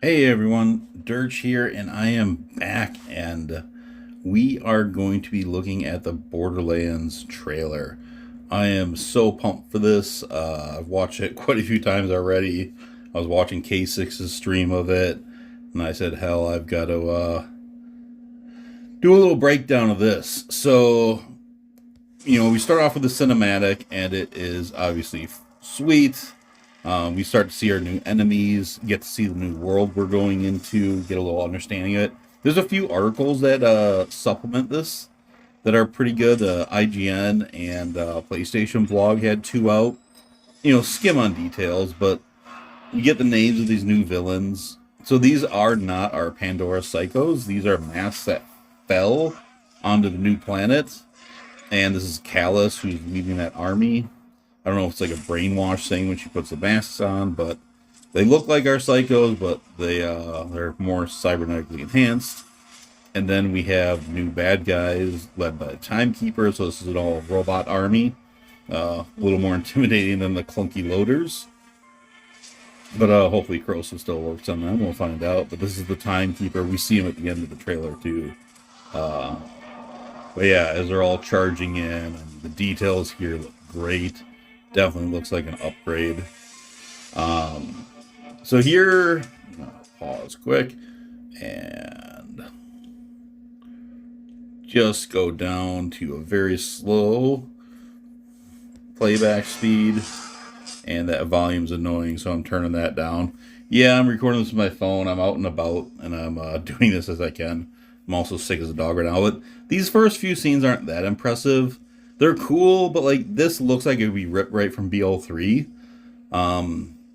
Hey everyone, Dirge here, and I am back, and we are going to be looking at the Borderlands trailer. I am so pumped for this. I've watched it quite a few times already. I was watching K6's stream of it, and I said, hell, I've got to do a little breakdown of this. So, we start off with the cinematic, and it is obviously sweet. We start to see our new enemies, get to see the new world we're going into, get a little understanding of it. There's a few articles that supplement this that are pretty good. IGN and PlayStation Blog had two out. Skim on details, but you get the names of these new villains. So these are not our Pandora Psychos. These are masks that fell onto the new planet. And this is Callus, who's leading that army. I don't know if it's like a brainwash thing when she puts the masks on, but they look like our psychos, but they're more cybernetically enhanced. And then we have new bad guys led by the Timekeeper, so this is an all robot army. A little more intimidating than the clunky loaders. But hopefully Croso still works on them, we'll find out. But this is the Timekeeper. We see him at the end of the trailer too. But yeah, as they're all charging in, and the details here look great. Definitely looks like an upgrade. So here, pause quick and just go down to a very slow playback speed, and that volume's annoying, so I'm turning that down. Yeah, I'm recording this with my phone. I'm out and about, and I'm doing this as I can. I'm also sick as a dog right now, but these first few scenes aren't that impressive. They're cool, but like this looks like it would be ripped right from BL3.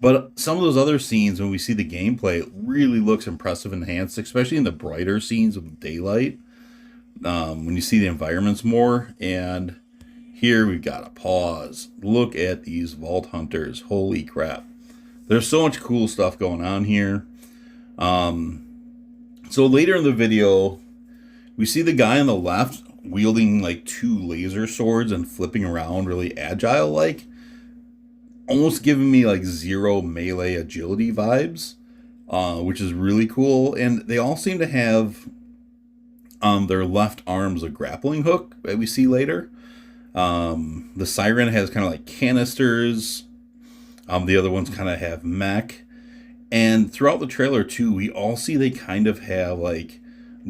But some of those other scenes, when we see the gameplay, it really looks impressive and enhanced, especially in the brighter scenes with daylight. When you see the environments more. And here we've got a pause. Look at these Vault Hunters. Holy crap. There's so much cool stuff going on here. So later in the video, we see the guy on the left wielding like two laser swords and flipping around really agile like, almost giving me like zero melee agility vibes, which is really cool. And they all seem to have their left arms a grappling hook that we see later. The Siren has kind of like canisters. The other ones kind of have mech. And throughout the trailer too, we all see they kind of have like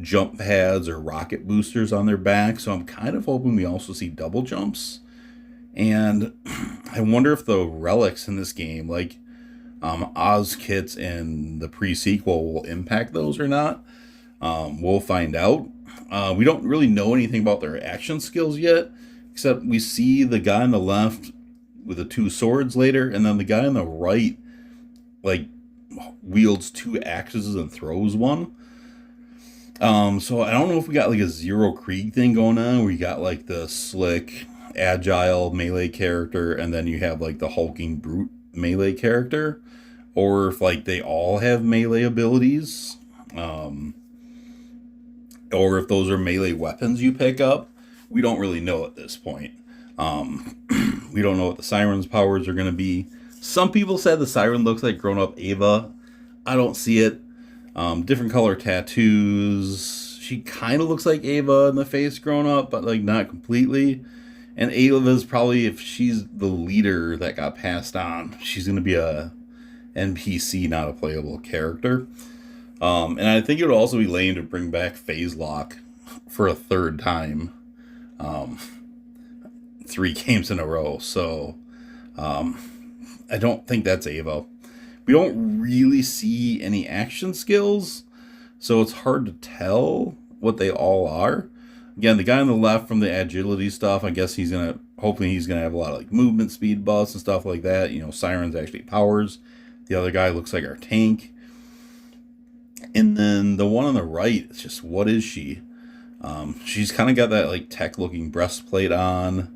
jump pads or rocket boosters on their back. So I'm kind of hoping we also see double jumps. And I wonder if the relics in this game, like Oz kits in the pre-sequel, will impact those or not. We'll find out. We don't really know anything about their action skills yet, except we see the guy on the left with the two swords later, and then the guy on the right, like, wields two axes and throws one. So I don't know if we got like a Zero Krieg thing going on, where you got like the slick, agile melee character, and then you have like the hulking brute melee character, or if like they all have melee abilities, or if those are melee weapons you pick up. We don't really know at this point. We don't know what the Siren's powers are going to be. Some people said the Siren looks like grown-up Ava. I don't see it. Different color tattoos. She kind of looks like Ava in the face grown up, but like not completely. And Ava's probably, if she's the leader that got passed on, she's going to be a NPC, not a playable character. And I think it would also be lame to bring back Phase Lock for a third time. 3 games in a row. So I don't think that's Ava. We don't really see any action skills, so it's hard to tell what they all are. Again, the guy on the left from the agility stuff, I guess hopefully he's gonna have a lot of like movement speed buffs and stuff like that. Siren's actually powers. The other guy looks like our tank. And then the one on the right, it's just, what is she? She's kind of got that like tech looking breastplate on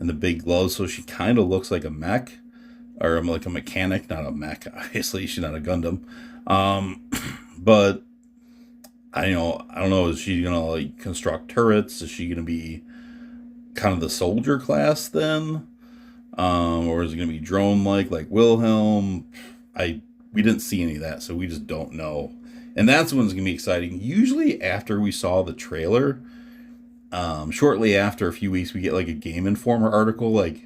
and the big gloves, so she kind of looks like a mech. Or like a mechanic, not a mech. Obviously, she's not a Gundam. But I don't know. Is she gonna like construct turrets? Is she gonna be kind of the soldier class then? Or is it gonna be drone like Wilhelm? We we didn't see any of that, so we just don't know. And that's when it's gonna be exciting. Usually after we saw the trailer, shortly after a few weeks, we get like a Game Informer article, like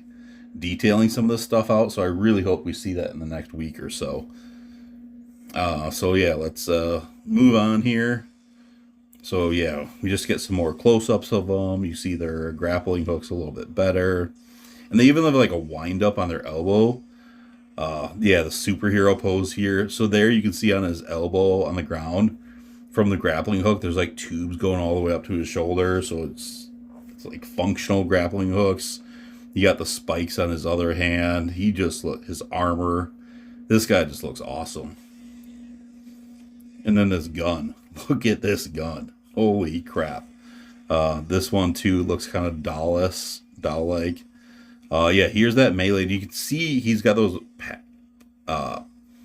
detailing some of this stuff out. So I really hope we see that in the next week or so. So yeah, let's move on here. So yeah, we just get some more close-ups of them. You see their grappling hooks a little bit better, and they even have like a wind-up on their elbow. Yeah, the superhero pose here. So there you can see on his elbow on the ground from the grappling hook, there's like tubes going all the way up to his shoulder. So it's like functional grappling hooks. You got the spikes on his other hand. He just his armor. This guy just looks awesome. And then this gun. Look at this gun. Holy crap. This one too looks kind of doll-like. Yeah, here's that melee. You can see he's got those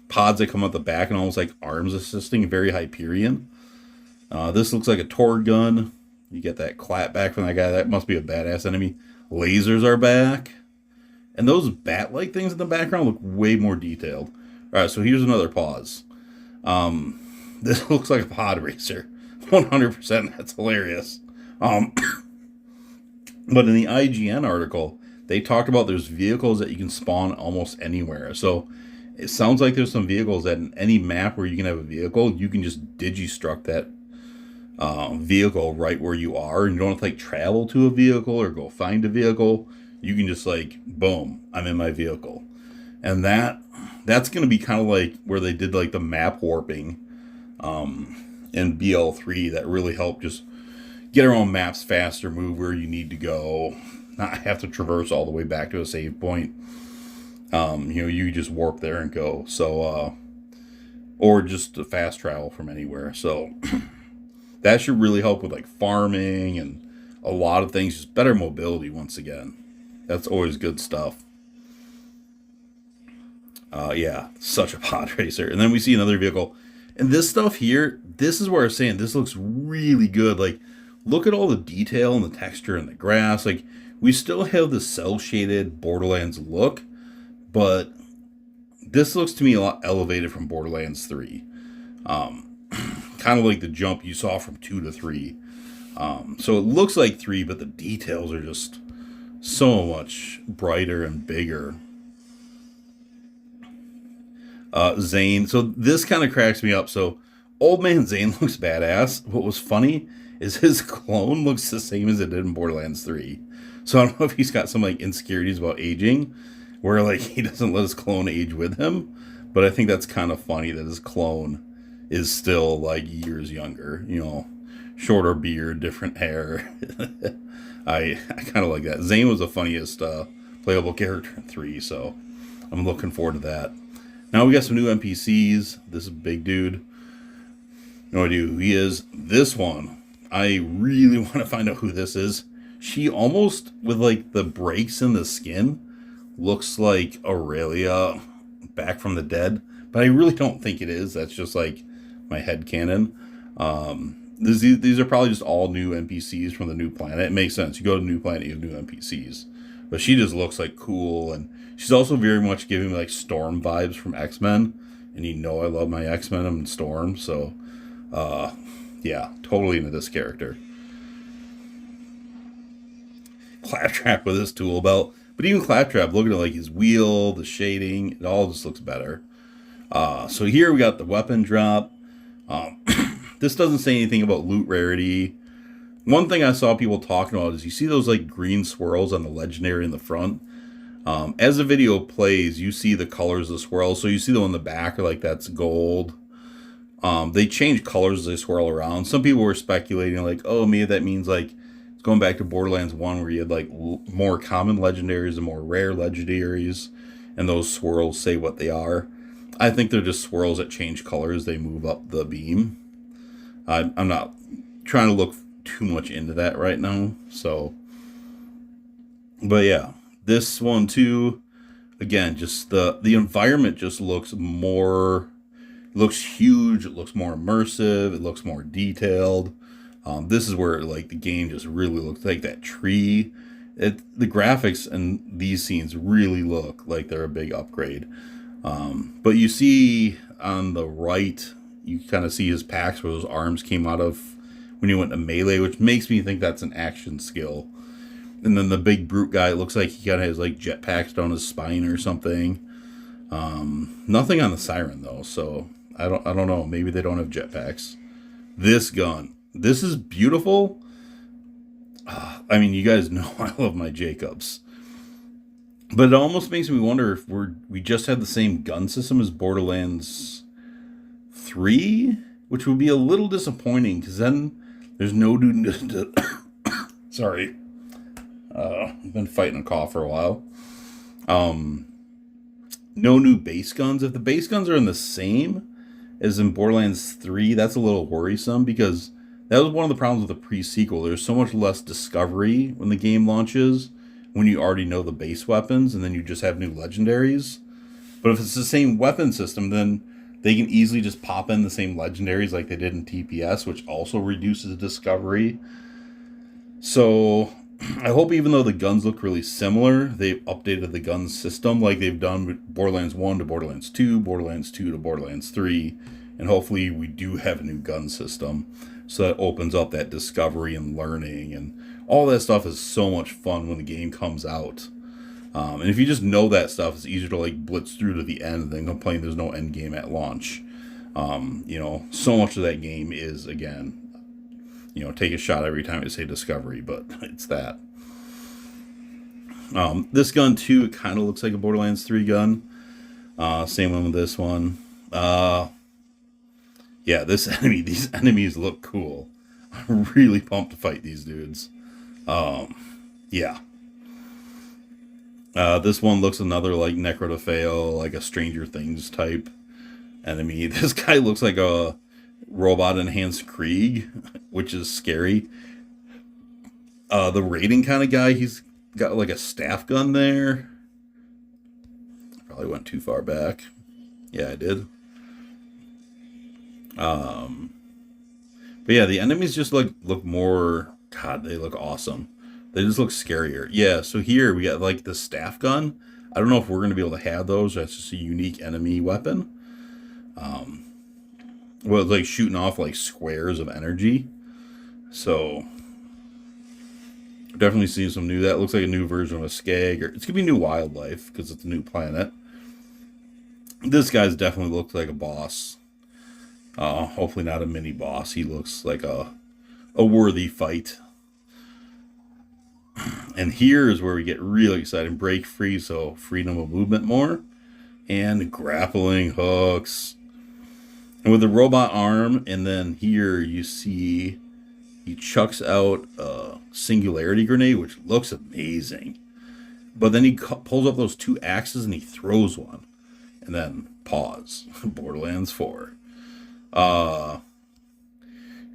pods that come out the back and almost like arms assisting. Very Hyperion. This looks like a Torg gun. You get that clap back from that guy. That must be a badass enemy. Lasers are back. And those bat-like things in the background look way more detailed. Alright, so here's another pause. This looks like a pod racer. 100%. That's hilarious. But in the IGN article, they talked about there's vehicles that you can spawn almost anywhere. So it sounds like there's some vehicles that in any map where you can have a vehicle, you can just digistruct that vehicle right where you are. And you don't have to like travel to a vehicle or go find a vehicle. You can just like, boom, I'm in my vehicle. And that's going to be kind of like where they did like the map warping in BL3 that really helped just get around maps faster, move where you need to go, not have to traverse all the way back to a save point. You just warp there and go. So, or just to fast travel from anywhere. So that should really help with like farming and a lot of things, just better mobility once again. That's always good stuff. Yeah, such a pod racer. And then we see another vehicle. And this stuff here, this is where I'm saying this looks really good. Like, look at all the detail and the texture and the grass. Like, we still have the cel-shaded Borderlands look, but this looks to me a lot elevated from Borderlands 3. Kind of like the jump you saw from 2 to 3. So it looks like 3, but the details are just so much brighter and bigger. Zane. So this kind of cracks me up. So old man Zane looks badass. What was funny is his clone looks the same as it did in Borderlands 3. So I don't know if he's got some like insecurities about aging, where like he doesn't let his clone age with him. But I think that's kind of funny that his clone is still like years younger. You know, shorter beard, different hair. I kind of like that. Zane was the funniest playable character in 3, so I'm looking forward to that. Now we got some new NPCs. This is a big dude. No idea who he is. This one, I really want to find out who this is. She almost, with like the breaks in the skin, looks like Aurelia back from the dead. But I really don't think it is. That's just like my headcanon. These are probably just all new NPCs from the new planet. It makes sense. You go to the new planet, you have new NPCs. But she just looks like cool, and she's also very much giving me like Storm vibes from X-Men. And you know I love my X-Men and Storm, so yeah, totally into this character. Claptrap with his tool belt. But even Claptrap, looking at like his wheel, the shading, it all just looks better. So here we got the weapon drop. This doesn't say anything about loot rarity. One thing I saw people talking about is you see those like green swirls on the legendary in the front. As the video plays, you see the colors of the swirls. So you see the one in the back, like that's gold. They change colors as they swirl around. Some people were speculating like, oh, maybe that means like it's going back to Borderlands 1 where you had like more common legendaries and more rare legendaries. And those swirls say what they are. I think they're just swirls that change colors. They move up the beam. I'm not trying to look too much into that right now. So, but yeah, this one too, again, just the environment just looks more, looks huge. It looks more immersive. It looks more detailed. This is where like the game just really looks like that tree. The graphics in these scenes really look like they're a big upgrade. But you see on the right, you kind of see his packs where those arms came out of when he went to melee, which makes me think that's an action skill. And then the big brute guy, it looks like he kind of has like jetpacks down his spine or something. Nothing on the siren though, so I don't know. Maybe they don't have jetpacks. This gun, this is beautiful. I mean, you guys know I love my Jacobs, but it almost makes me wonder if we just had the same gun system as Borderlands 3, which would be a little disappointing because then there's no new. Sorry, I've been fighting a cough for a while. No new base guns. If the base guns are in the same as in Borderlands 3, that's a little worrisome because that was one of the problems with the pre-sequel. There's so much less discovery when the game launches when you already know the base weapons and then you just have new legendaries. But if it's the same weapon system, then they can easily just pop in the same legendaries like they did in TPS, which also reduces discovery. So I hope even though the guns look really similar, they've updated the gun system like they've done with Borderlands 1 to Borderlands 2, Borderlands 2 to Borderlands 3, and hopefully we do have a new gun system. So that opens up that discovery and learning, and all that stuff is so much fun when the game comes out. And if you just know that stuff, it's easier to like blitz through to the end than complain there's no end game at launch. So much of that game is, again, take a shot every time I say discovery, but it's that. This gun too, it kind of looks like a Borderlands 3 gun. Same one with this one. Yeah, these enemies look cool. I'm really pumped to fight these dudes. Yeah. This one looks another like Necrotophail, like a Stranger Things type enemy. This guy looks like a robot enhanced Krieg, which is scary. The raiding kind of guy, he's got like a staff gun there. Probably went too far back. Yeah, I did. But yeah, the enemies just look more. God, they look awesome. They just look scarier. Yeah, so here we got like the staff gun. I don't know if we're going to be able to have those. That's just a unique enemy weapon. Well, it's like shooting off like squares of energy. So definitely seeing some new. That looks like a new version of a Skag, or it's gonna be new wildlife because it's a new planet. This guy's definitely looks like a boss. Hopefully not a mini boss. He looks like a worthy fight. And here is where we get really excited. Break free, so freedom of movement more. And grappling hooks. And with the robot arm, and then here you see he chucks out a singularity grenade, which looks amazing. But then he pulls up those two axes and he throws one. And then pause. Borderlands 4.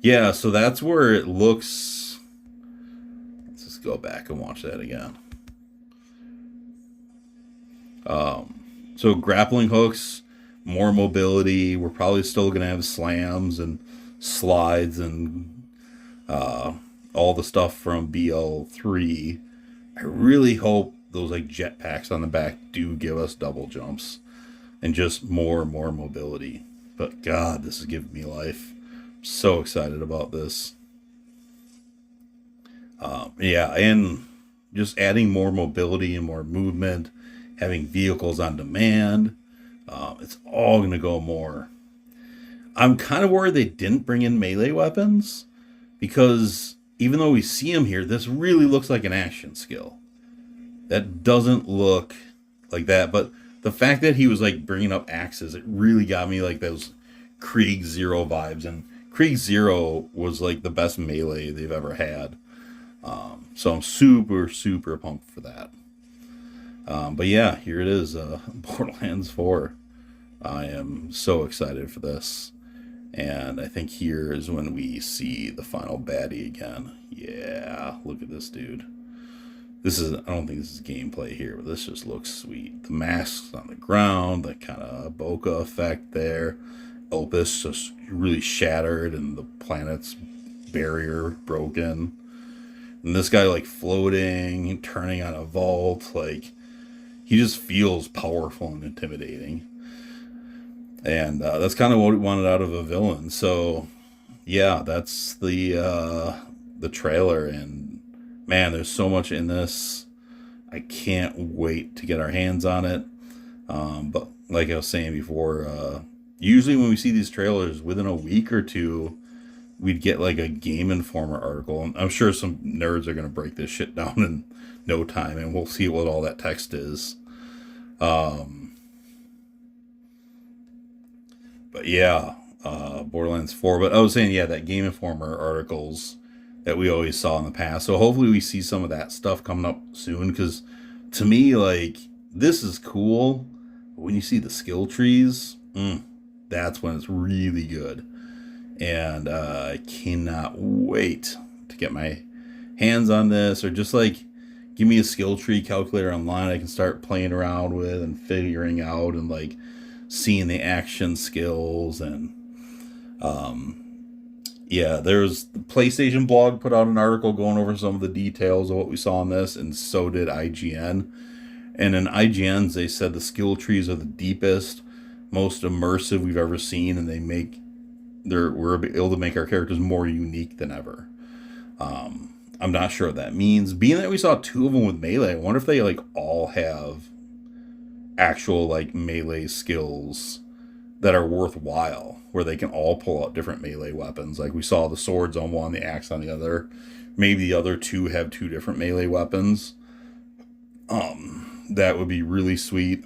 Yeah, so that's where it looks. Let's just go back and watch that again. So grappling hooks, more mobility. We're probably still going to have slams and slides and all the stuff from BL3. I really hope those like jetpacks on the back do give us double jumps and just more and more mobility. But God, this is giving me life. I'm so excited about this. Yeah, and just adding more mobility and more movement, having vehicles on demand. It's all going to go more. I'm kind of worried they didn't bring in melee weapons because even though we see them here, this really looks like an action skill. That doesn't look like that, but the fact that he was like bringing up axes, it really got me like those Krieg Zero vibes, and Krieg Zero was like the best melee they've ever had. So I'm super, super pumped for that. But yeah, here it is, Borderlands 4. I am so excited for this. And I think here is when we see the final baddie again. Yeah, look at this dude. I don't think this is gameplay here, but this just looks sweet. The masks on the ground, that kind of bokeh effect there. Opus just really shattered and the planet's barrier broken. And this guy like floating, turning on a vault, like he just feels powerful and intimidating. And that's kind of what we wanted out of a villain. So yeah, that's the trailer, and man, there's so much in this. I can't wait to get our hands on it. But like I was saying before, usually when we see these trailers, within a week or two, we'd get like a Game Informer article. And I'm sure some nerds are going to break this shit down in no time, and we'll see what all that text is. But yeah, Borderlands 4. But I was saying, yeah, that Game Informer articles that we always saw in the past. So hopefully we see some of that stuff coming up soon. Because to me, like, this is cool. But when you see the skill trees, that's when it's really good. And I cannot wait to get my hands on this, or just like give me a skill tree calculator online I can start playing around with and figuring out, and like seeing the action skills. And yeah, there's the PlayStation blog put out an article going over some of the details of what we saw in this, and so did IGN. And in IGN's, they said the skill trees are the deepest, most immersive we've ever seen, and we're able to make our characters more unique than ever. I'm not sure what that means. Being that we saw two of them with melee, I wonder if they like all have actual like melee skills that are worthwhile, where they can all pull out different melee weapons. Like we saw the swords on one, the axe on the other. Maybe the other two have two different melee weapons. That would be really sweet.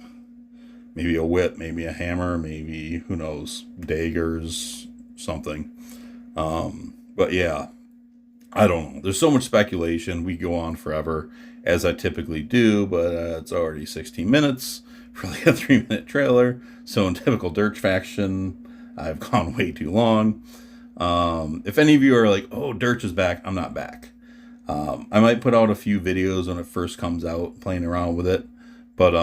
Maybe a whip, maybe a hammer, maybe, who knows, daggers, something. But yeah, I don't know. There's so much speculation. We go on forever, as I typically do, but it's already 16 minutes for like a 3-minute trailer. So in typical Dirge fashion, I've gone way too long. If any of you are like, oh, Dirge is back, I'm not back. I might put out a few videos when it first comes out, playing around with it. But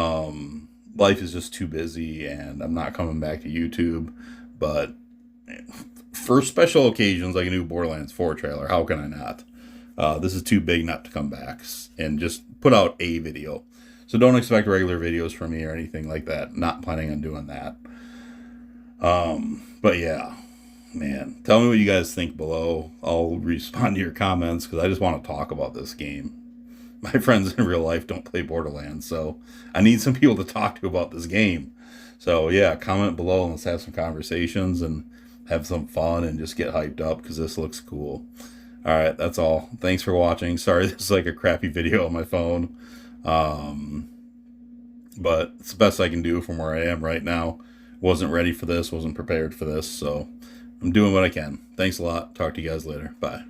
life is just too busy, and I'm not coming back to YouTube. But for special occasions like a new Borderlands 4 trailer, how can I not? This is too big not to come back and just put out a video. So don't expect regular videos from me or anything like that. Not planning on doing that. But yeah, man, tell me what you guys think below. I'll respond to your comments because I just want to talk about this game. My friends in real life don't play Borderlands, so I need some people to talk to about this game. So yeah, comment below and let's have some conversations and have some fun and just get hyped up because this looks cool. All right, that's all. Thanks for watching. Sorry, this is like a crappy video on my phone. But it's the best I can do from where I am right now. Wasn't ready for this, wasn't prepared for this, so I'm doing what I can. Thanks a lot. Talk to you guys later. Bye.